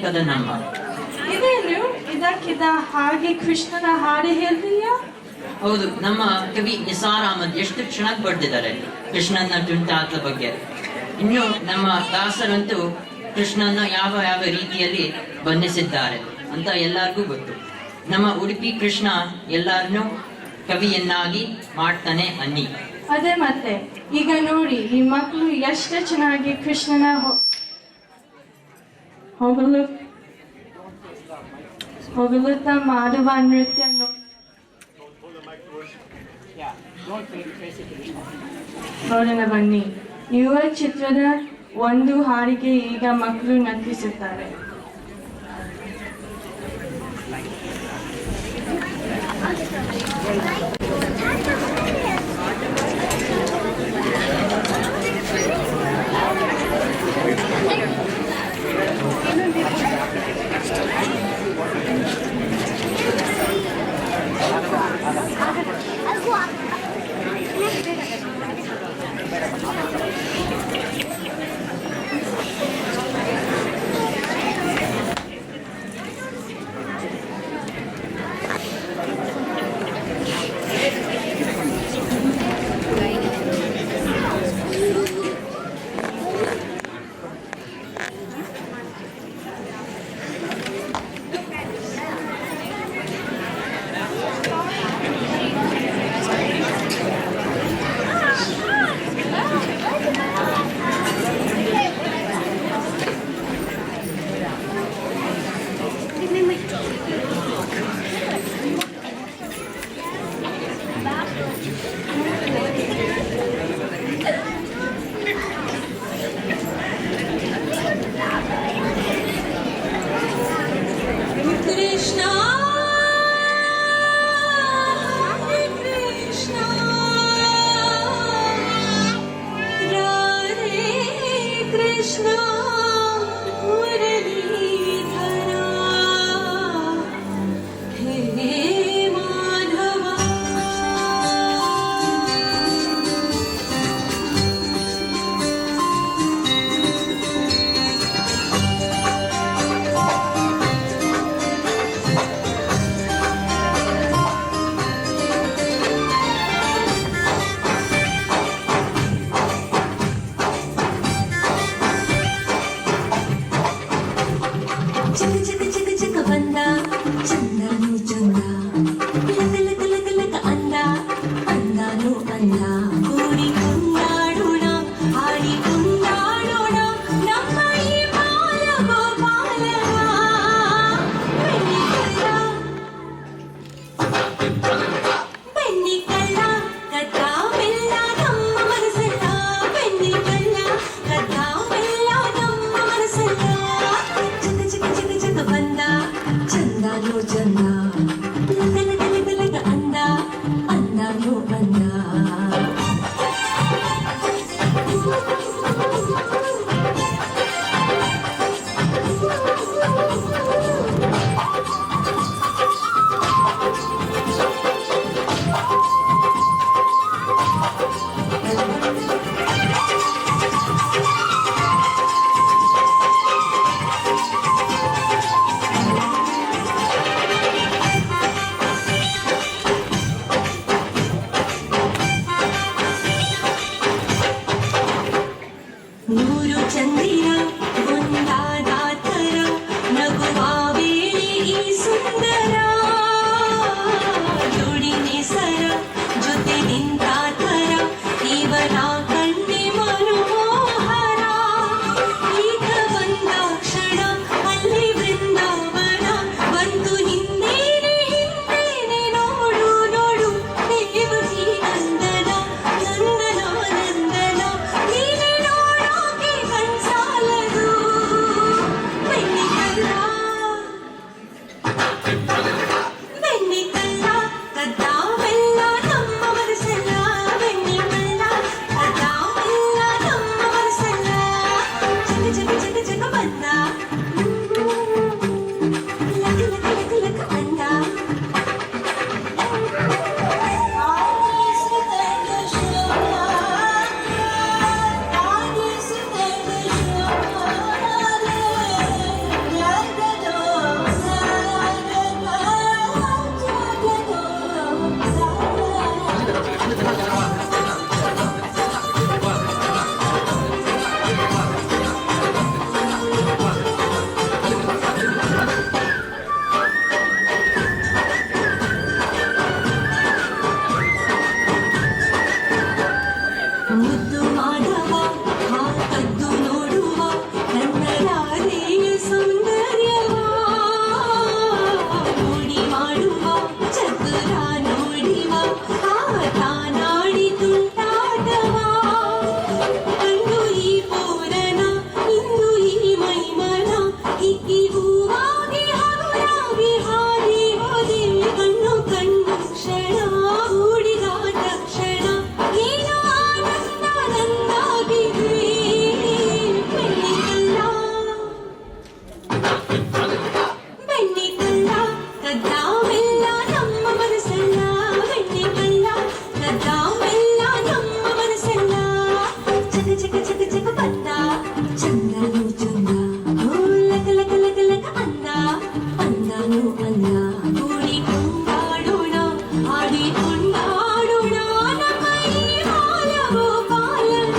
ಕದ ನಮ್ಮ ಇದೇನು ಇದಕ್ಕಿದ ಹಾಗೆ ಕೃಷ್ಣನ ಹಾಡು ಹೇಳ್ತೀಯಾ? ಹೌದು, ನಮ್ಮ ಕವಿ ನಿಸಾರ್ ಅಹಮದ್ ಎಷ್ಟು ಚೆನ್ನಾಗಿ ಬರೆದಿದ್ದಾರೆ ಕೃಷ್ಣನ ತುಂಟಾಟದ ಬಗ್ಗೆ. ಇನ್ನು ನಮ್ಮ ದಾಸರಂತೂ ಕೃಷ್ಣನ ಯಾವ ಯಾವ ರೀತಿಯಲ್ಲಿ ಬಣ್ಣಿಸಿದ್ದಾರೆ ಅಂತ ಎಲ್ಲರಿಗೂ ಗೊತ್ತು. ನಮ್ಮ ಉಡುಪಿ ಕೃಷ್ಣ ಎಲ್ಲರನ್ನೂ ಕವಿಯನ್ನಾಗಿ ಮಾಡ್ತಾನೆ ಅನ್ನಿ. ಅದೇ ಮತ್ತೆ ಈಗ ನೋಡಿ ಈ ಮಕ್ಕಳು ಎಷ್ಟು ಚೆನ್ನಾಗಿ ಕೃಷ್ಣನ ಹೊಗಳುತ್ತಾ ಮಾಡುವ ನೃತ್ಯ ನೋಡೋಣ ಬನ್ನಿ. ಯುವ ಚಿತ್ರದ ಒಂದು ಹಾಡಿಗೆ ಈಗ ಮಕ್ಕಳು ನರ್ತಿಸುತ್ತಾರೆ. ಬೆಣ್ಣೆ ಕಳ್ಳ ಕದ್ದಾವೆಲ್ಲ ನಮ್ಮ ಮನಸ್ಸಲ್ಲ ಬೆಣ್ಣೆ ಕಳ್ಳ ಕದ್ದಾವೆಲ್ಲ ನಮ್ಮ ಮನಸ್ಸಲ್ಲ ಚಕ ಚಕ ಚಕ ಚಕ ಬಂದ ಚಂದನು ಚಂದ ಲಕ ಲಕ ಲಕ ಲಕ ಅಂದ ಅಂದನು ಅಂದ ಕೂಡಿ ಕೊಂಡಾಡೋಣ ಆಡಿ ಕೊಂಡಾಡೋಣ ನಮ್ಮ ಈ ಬಾಲವೋ ಬಾಲನ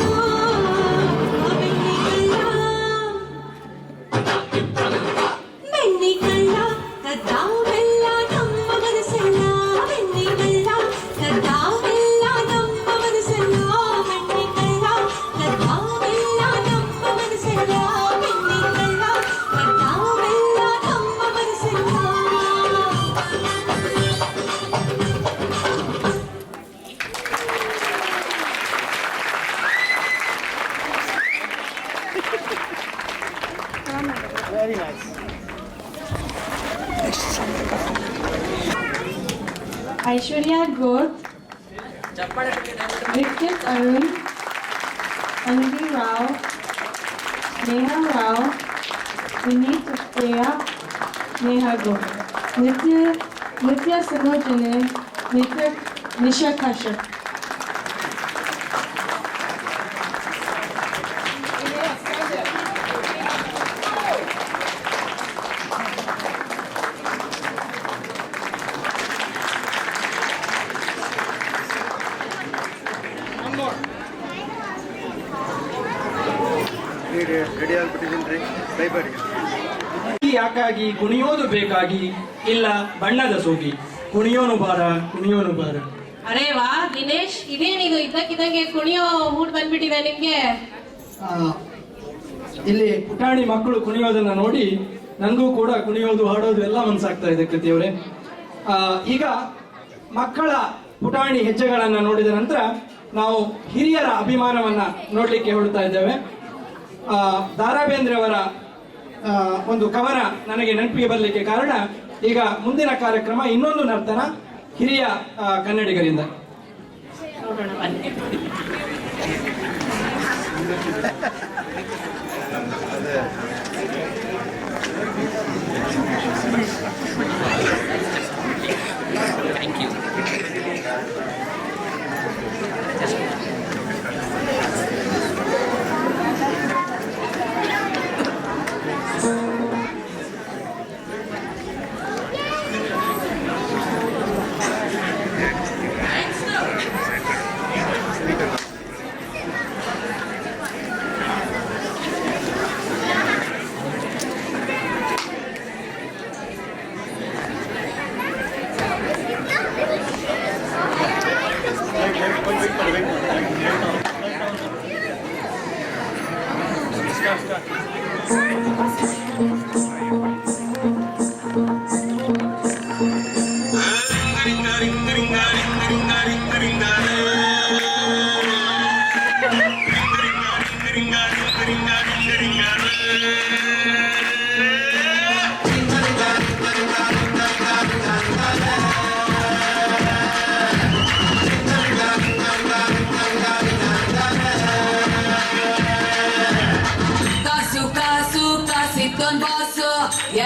ಬೆಣ್ಣೆ ಕಳ್ಳ ಕದ್ದಾವೆಲ್ಲ ನಮ್ಮ ಮನಸ್ಸಲ್ಲ ಬೆಣ್ಣೆ ಕಳ್ಳ ಕದ್ದಾವೆಲ್ಲ ನಮ್ಮ ಮನಸ್ಸಲ್ಲ ಬೆಣ್ಣೆ ಕಳ್ಳ ಕದ್ದಾವೆಲ್ಲ ನಮ್ಮ ಮನಸ್ಸಲ್ಲ ಬೆಣ್ಣೆ ಕಳ್ಳ ಕದ್ದಾವೆಲ್ಲ ನಮ್ಮ ಮನಸ್ಸಲ್ಲ Very nice. ऐश्वर्या गोत, Rikyat Arun, Anvi Rao, Neha Rao, Vineet Upteya, Neha Goth. Nitya Sanojane, Nisha Kashyap. Ready ಆಗ್ಬಿಟ್ಟಿದ್ದೀನಿ ದಯಮಾಡಿ. ಯಾಕಾಗಿ ಕುಣಿಯೋದು ಬೇಕಾಗಿ ಇಲ್ಲ ಬಣ್ಣದ ಸೋಗಿ ಕುಣಿಯೋನು ಬಾರ ಕುಣಿಯೋನು ಬಾರ. ಅರೇ ವಾ ದಿನೇಶ್, ಇದೇನಿದು ಇದ್ದಕ್ಕಿದ್ದಂಗೆ ಕುಣಿಯೋ ಮೂಡ್ ಬಂದ್ಬಿಟ್ಟಿದೆ ನಿಮ್ಗೆ? ಆ, ಇಲ್ಲಿ ಪುಟಾಣಿ ಮಕ್ಕಳು ಕುಣಿಯೋದನ್ನ ನೋಡಿ ನನಗೂ ಕೂಡ ಕುಣಿಯೋದು ಹಾಡೋದು ಎಲ್ಲ ಮನಸ್ಸಾಗ್ತಾ ಇದೆ ಕೃತಿಯವರೇ. ಈಗ ಮಕ್ಕಳ ಪುಟಾಣಿ ಹೆಜ್ಜೆಗಳನ್ನು ನೋಡಿದ ನಂತರ ನಾವು ಹಿರಿಯರ ಅಭಿಮಾನವನ್ನ ನೋಡಲಿಕ್ಕೆ ಹೊರಡ್ತಾ ಇದ್ದೇವೆ. ದಾರಾ ಬೇಂದ್ರೆ ಅವರ ಒಂದು ಕವನ ನನಗೆ ನೆನಪಿಗೆ ಬರಲಿಕ್ಕೆ ಕಾರಣ ಈಗ ಮುಂದಿನ ಕಾರ್ಯಕ್ರಮ ಇನ್ನೊಂದು ನರ್ತನ ಹಿರಿಯ ಕನ್ನಡಿಗರಿಂದ ನೋಡೋಣ ಬನ್ನಿ.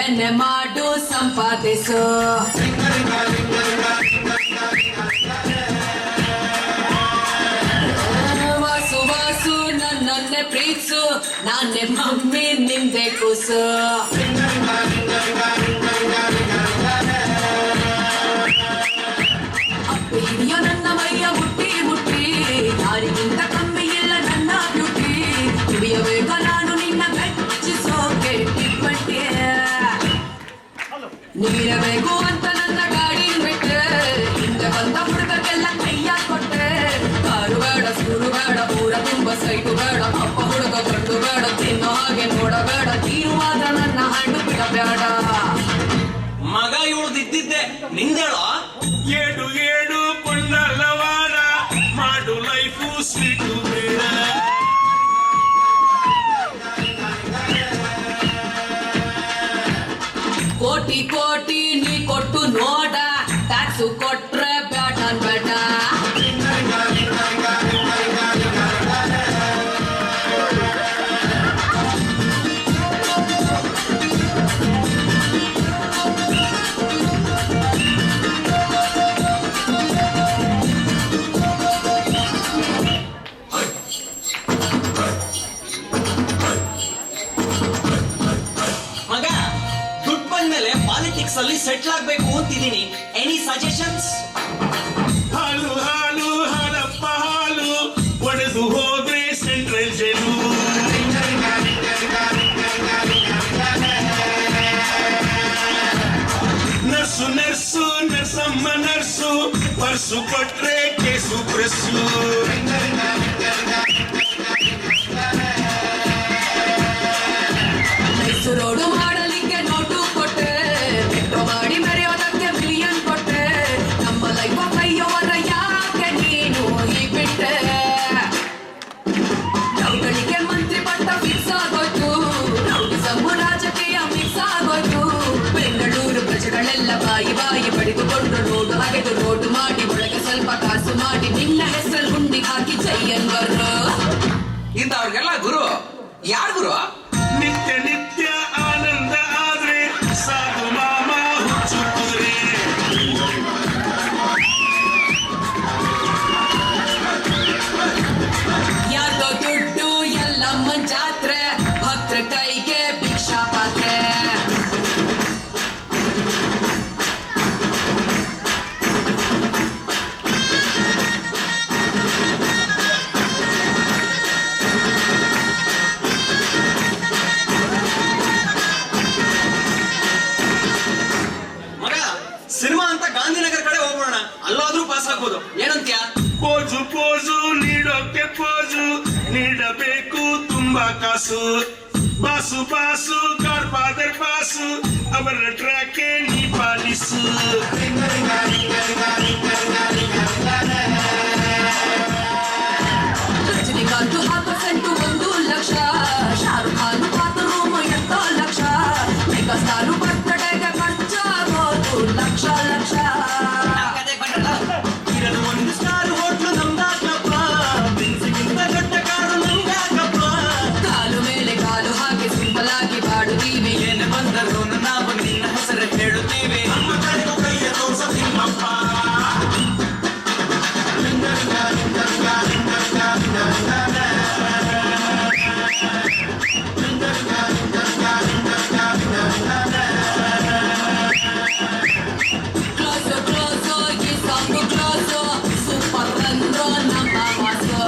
ಎನ್ನೆ ಮಾಡು ಸಂಪಾದಿಸು ವಾಸು ವಾಸು ನನ್ನೇ ಪ್ರೀತಿಸು ನಾನೇ ಮಮ್ಮಿ ನಿಂದೆ ಕೂಸು ಅಪ್ಪಿ ಹಿಡಿಯೋ ನನ್ನ ಮೈಯ ಮುಟ್ಟಿ ಮುಟ್ಟಿ ಯಾರಿಗಿಂತ ಕಮ್ಮಿ ಇಲ್ಲ ನನ್ನ ಬ್ಯೂಟಿ ಹಿಡಿಯಬೇಕು ನಾನು ನಿನ್ನ ಬೆಚ್ಚಿಸೋಕೆ ಟಿಪ್ಪಟ್ಟಿ ನೀರಬೇಕು ಅಂತ ನನ್ನ ಗಾಡಿ ಬಿಟ್ಟೆ ಹಿಂದೆ ಬಂದ ಹುಡುಗರಿಗೆಲ್ಲ ಕೈಯ ಕೊಟ್ಟೆ ಕಾರು ಬೇಡ ಸ್ಕೂಲು ಬೇಡ ಊರ ತುಂಬ ಸೈಟು ಬೇಡ ಅಪ್ಪ ಹುಡುಗ ಗಂಡು ಬೇಡ ತಿನ್ನೋ ಹಾಗೆ ನೋಡಬೇಡ ನೀರು ಮಾತ್ರ ನನ್ನ ಹಣ್ಣು ಬಿಡಬೇಡ ಮಗ ಇವ್ರದಿದ್ದಿದ್ದೆ ನಿಂದೇಳ ಏಡು ಏಡು ಕೊಂಡಲವಾಡ ಮಾಡು ಲೈಫು ಸ್ವೀಟು ಬೇಡ ಕೋಟಿ ಕೋಟಿ ನೀ ಕೊಟ್ಟು ನೋಡ ಟ್ಯಾಕ್ಸು ಕೊಟ್ರೆ ಬ್ಯಾಡ ಬೇಡ ಪಾಲಿಟಿಕ್ಸ್ ಅಲ್ಲಿ ಸೆಟ್ಲ್ ಆಗ್ಬೇಕು ಅಂತಿದ್ದೀನಿ. Any suggestions? ಹಾಲು ಹಾಲು ಹಾಲಪ್ಪ ಹಾಲು ಒಡೆದು ಹೋದ್ರೆ ಸೆಂಟ್ರಲ್ ಜೈಲು. ನರ್ಸು ನರ್ಸು ನರ್ಸಮ್ಮ ನರ್ಸು ಪರ್ಸು ಕೊಟ್ರೆ ಕೇಸು ಪ್ರೆಸ್ಸು. ರೋಡು ಮಾಡಲಿಕ್ಕೆ ನೋಟು ಕೊಟ್ಟೆ, ಮೆಟ್ರೋ ಮಾಡಿ ಮೆರೆಯೋದಕ್ಕೆ ಮಿಲಿಯನ್ ಕೊಟ್ಟೆ. ನಮ್ಮ ಲೈಫ್ ಕೈಯವರ ಯಾಕೆ ನೀನು ಹೀಗಿಬಿಟ್ಟೆ? ಅವುಗಳಿಗೆ ಮಂತ್ರಿ ಪಟ್ಟ ಫಿಕ್ಸ್ ಆಗೋಯ್ತು, ರೌಡಿಸಮ್ ರಾಜಕೀಯ ಮಿಕ್ಸ್ ಆಗೋಯ್ತು. ಬೆಂಗಳೂರು ಪ್ರಜೆಗಳೆಲ್ಲ ಬಾಯಿ ಬಾಯಿ ಪಡೆದುಕೊಂಡು ರೋಡು ಅಗೆದು ರೋಡು ಮಾಡಿ ಒಳಗೆ ಸ್ವಲ್ಪ ಕಾಸು ಮಾಡಿ ನಿನ್ನ ಹೆಸರು ಹುಂಡಿ ಹಾಕಿ ಜೈಯನ್ವರು. ಇಂಥವ್ರಿಗೆಲ್ಲ ಗುರು ಯಾರು ಗುರು? ನಿತ್ಯ ನಿತ್ಯ ಆನಂದ ಆದ್ರೆ ಸಾಧು ಮಾಮ ಹುಚ್ಚುತ್ತುರೆ. ಯಾರ್ದೋ ದುಡ್ಡು ಎಲ್ಲಮ್ಮನ್ ಜಾತ್ರೆ, ಭಕ್ತರ ಕೈಗೆ ಭಿಕ್ಷಾ ಪಾತ್ರೆ. ಮಗ ಸಿನಿಮಾ ಅಂತ ಗಾಂಧಿನಗರ ಕಡೆ ಹೋಗೋಣ, ಅಲ್ಲಾದ್ರೂ ಪಾಸ್ ಆಗ್ಬೋದು. ಏನಂತ್ಯ? ಪೋಜು ಪೋಜು ನೀಡೋಕೆ ಪೋಜು ನೀಡಬೇಕು ತುಂಬಾ ಕಾಸು. Boss boss god father boss ಅವರ ಟ್ರ್ಯಾಕೆ ನೀ ಪಾಲಿಸು. ರಜನಿಕಾಂತ್ ಹಾಕೋ ಸೆಂಟು 1 ಲಕ್ಷ, ಶಾರುಖ್ ಖಾನ್ ಪಾತ್ರ ರೂಮ್ 8 ಲಕ್ಷ, ಮೆಗಾ ಸ್ಟಾರ್ ಬರ್ತಡೆಗೆ ಖರ್ಚಾಗೋದು ಲಕ್ಷ ಲಕ್ಷ. ಇರಲು ಒಂದು ಸ್ಟಾರ್ ಹೋಟ್ಲು ನಮ್ದಾಕಪ್ಪ, ಬೆನ್ಸಿಗಿಂತ ದೊಡ್ಡ ಕಾರು ನಮ್ದಾಕಪ್ಪ. ಕಾಲು ಮೇಲೆ ಕಾಲು ಹಾಕಿ ಸಿಂಪಲ್ ಆಗಿ ಬಾಡುತ್ತೀವಿ, ಏನು ಬಂದರು ನಾವು ನಿನ್ನ ಹೆಸರು ಹೇಳುತ್ತೀವಿ. ನಮ್ಮ ಕಡೆಗೂ ಕೈಯ ತೋರ್ಸ ನಿಮ್ಮಪ್ಪ. ಕ್ಲೋಸು ಕ್ಲೋಸು ಈ ಸಾಂಗು ಕ್ಲೋಸು, ಸೂಪರ್ ಬಂದ್ರು ನಮ್ಮ ಮಾಸು.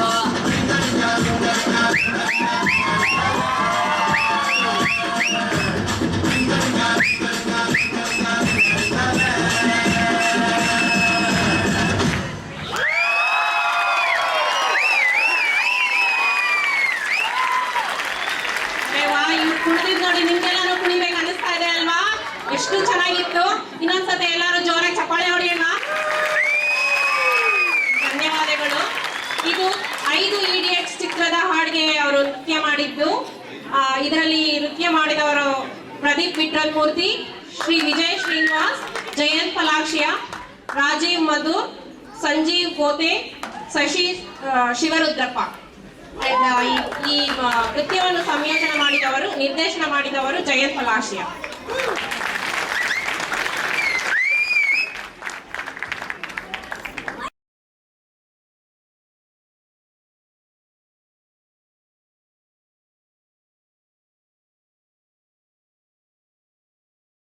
ಇವ್ರು ಕುಣಿದಿದ್ ನೋಡಿ ನಿಮ್ಗೆಲ್ಲಾನು ಕುಣಿಬೇಕು ಅನಿಸ್ತಾ ಇದೆ ಅಲ್ವಾ? ಎಷ್ಟು ಚೆನ್ನಾಗಿತ್ತು. ಇನ್ನೊಂದ್ಸತಿ ಎಲ್ಲಾರು ಜೋರಾಗಿ ಚಪ್ಪಾಳೆ ಹೊಡೆಯೋಣ. ಧನ್ಯವಾದಗಳು. ಇದು 5 ಇಡಿಯಟ್ಸ್ ಚಿತ್ರದ ಹಾಡಿಗೆ ಅವರು ನೃತ್ಯ ಮಾಡಿದ್ದು. ಇದರಲ್ಲಿ ನೃತ್ಯ ಮಾಡಿದವರು ಪ್ರದೀಪ್ ವಿಠ್ಠಲ್ ಮೂರ್ತಿ, ಶ್ರೀ ವಿಜಯ್ ಶ್ರೀನಿವಾಸ್, ಜಯಂತ್ ಪಲಾಕ್ಷಿಯ, ರಾಜೀವ್ ಮಧುರ್, ಸಂಜೀವ್ ಗೋತೆ, ಶಶಿ ಶಿವರುದ್ರಪ್ಪ. ಈ ನೃತ್ಯವನ್ನು ಸಂಯೋಜನೆ ಮಾಡಿದವರು, ನಿರ್ದೇಶನ ಮಾಡಿದವರು ಜಯಂತ್ ಪಲಾಕ್ಷಿಯ.